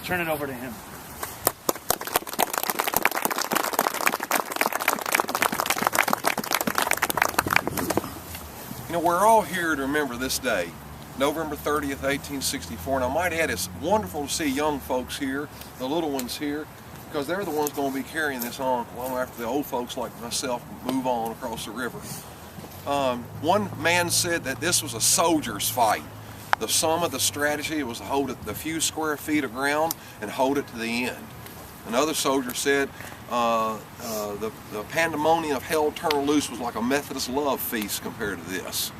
turn it over to him. You know, we're all here to remember this day, November 30th, 1864. And I might add, it's wonderful to see young folks here, the little ones here, because they're the ones going to be carrying this on long after the old folks like myself move on across the river. One man said that this was a soldier's fight. The sum of the strategy was to hold it the few square feet of ground and hold it to the end. Another soldier said the pandemonium of hell turned loose was like a Methodist love feast compared to this.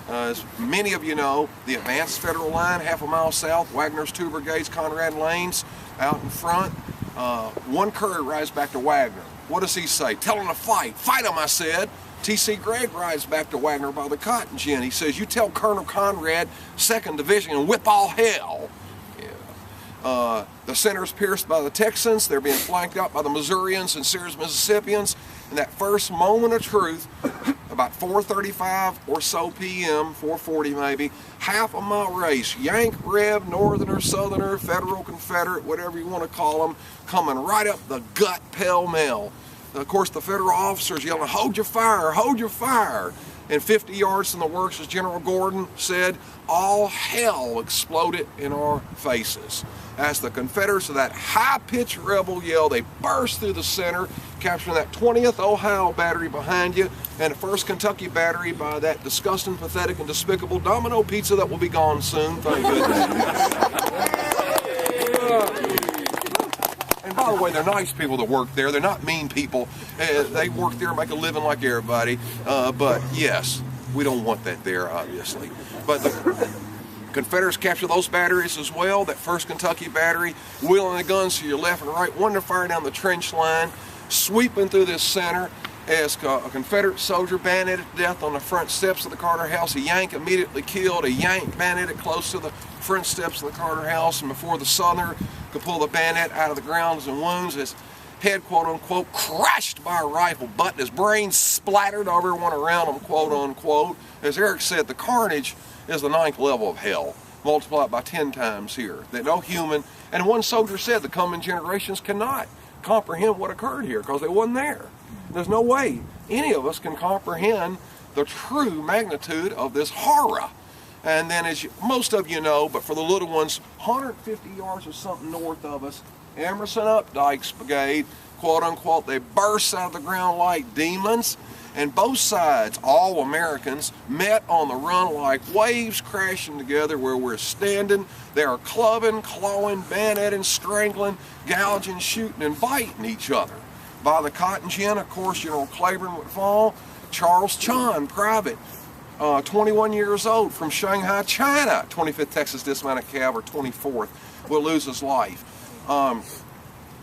As many of you know, the advanced federal line, half a mile south, Wagner's 2 brigades, Conrad Lanes, out in front. One courier rides back to Wagner. What does he say? Tell him to fight. Fight him, I said. T.C. Gregg rides back to Wagner by the cotton gin. He says, you tell Colonel Conrad, 2nd Division, and whip all hell. The center is pierced by the Texans. They're being flanked out by the Missourians and Sears Mississippians. And that first moment of truth, about 4:35 or so p.m., 4:40 maybe, half a mile race, Yank, Rev, Northerner, Southerner, Federal, Confederate, whatever you want to call them, coming right up the gut pell-mell. Of course, the Federal officers yelling, hold your fire, hold your fire. And 50 yards from the works, as General Gordon said, all hell exploded in our faces. As the Confederates, with that high-pitched rebel yell, they burst through the center, capturing that 20th Ohio battery behind you, and the 1st Kentucky battery by that disgusting, pathetic, and despicable Domino Pizza that will be gone soon. Thank goodness. And by the way, they're nice people that work there. They're not mean people. They work there and make a living like everybody. But yes, we don't want that there, obviously. But the Confederates capture those batteries as well. That 1st Kentucky battery, wheeling the guns to your left and right, one to fire down the trench line, sweeping through this center as a Confederate soldier bayoneted to death on the front steps of the Carter House. A Yank immediately killed. A Yank bayoneted close to the front steps of the Carter House, and before the Southerner could pull the bayonet out of the ground and wounds, his head, quote unquote, crushed by a rifle butt, and his brain splattered over everyone around him, quote unquote. As Eric said, the carnage is the 9th level of hell, multiplied by 10 times here. That no human, and one soldier said the coming generations cannot comprehend what occurred here because they wasn't there. There's no way any of us can comprehend the true magnitude of this horror. And then, as most of you know, but for the little ones, 150 yards or something north of us, Emerson Updike's brigade, quote unquote, they burst out of the ground like demons, and both sides, all Americans, met on the run like waves crashing together where we're standing. They are clubbing, clawing, bayoneting, strangling, gouging, shooting, and biting each other. By the cotton gin, of course, General Claiborne would fall. Charles Chun, private, 21 years old, from Shanghai, China, 25th Texas Dismounted Cavalry, 24th, will lose his life.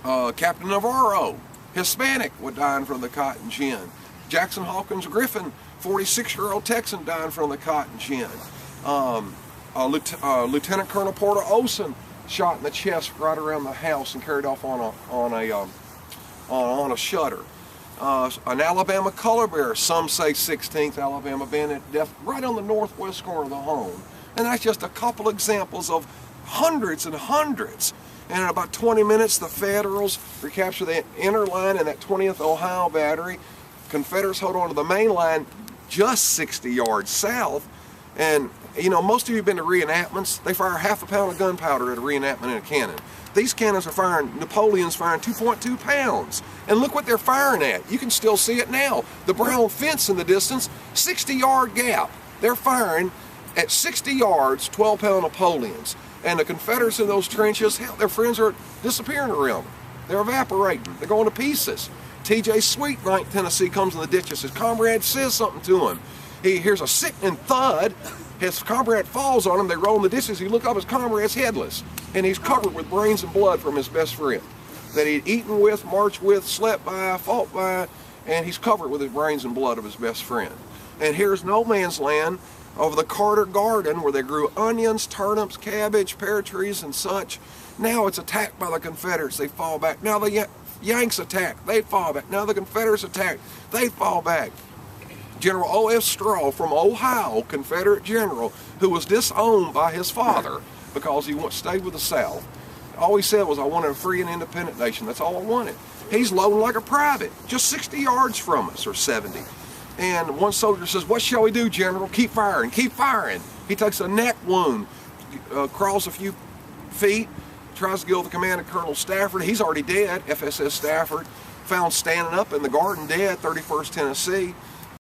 Captain Navarro, Hispanic, would die from the cotton gin. Jackson Hawkins Griffin, 46-year-old Texan, died from the cotton gin. Lieutenant Colonel Porter Olson, shot in the chest right around the house and carried off on a shutter. An Alabama color bearer, some say 16th Alabama bayonet death, right on the northwest corner of the home. And that's just a couple examples of hundreds and hundreds. And in about 20 minutes, the Federals recapture the inner line in that 20th Ohio battery. Confederates hold on to the main line just 60 yards south. And, you know, most of you have been to reenactments. They fire half a pound of gunpowder at a reenactment in a cannon. These cannons are firing, Napoleon's firing 2.2 pounds. And look what they're firing at. You can still see it now. The brown fence in the distance, 60-yard gap. They're firing at 60 yards, 12-pound Napoleons. And the Confederates in those trenches, hell, their friends are disappearing around them. They're evaporating. They're going to pieces. T.J. Sweet, 9th Tennessee, comes in the ditches. His comrade says something to him. He hears a sickening thud. His comrade falls on him. They roll in the ditches. He looks up, his comrade's headless. And he's covered with brains and blood from his best friend that he'd eaten with, marched with, slept by, fought by, and he's covered with his brains and blood of his best friend. And here's no man's land over the Carter Garden where they grew onions, turnips, cabbage, pear trees, and such. Now it's attacked by the Confederates. They fall back. Now the Yanks attack. They fall back. Now the Confederates attack. They fall back. General O.F. Straw from Ohio, Confederate general, who was disowned by his father because he stayed with the South, All he said was, I wanted a free and independent nation. That's all I wanted. He's loading like a private, just 60 yards from us, or 70. And one soldier says, what shall we do, General? Keep firing, keep firing. He takes a neck wound, crawls a few feet, tries to go with the command of Colonel Stafford. He's already dead, FSS Stafford, found standing up in the garden dead, 31st Tennessee.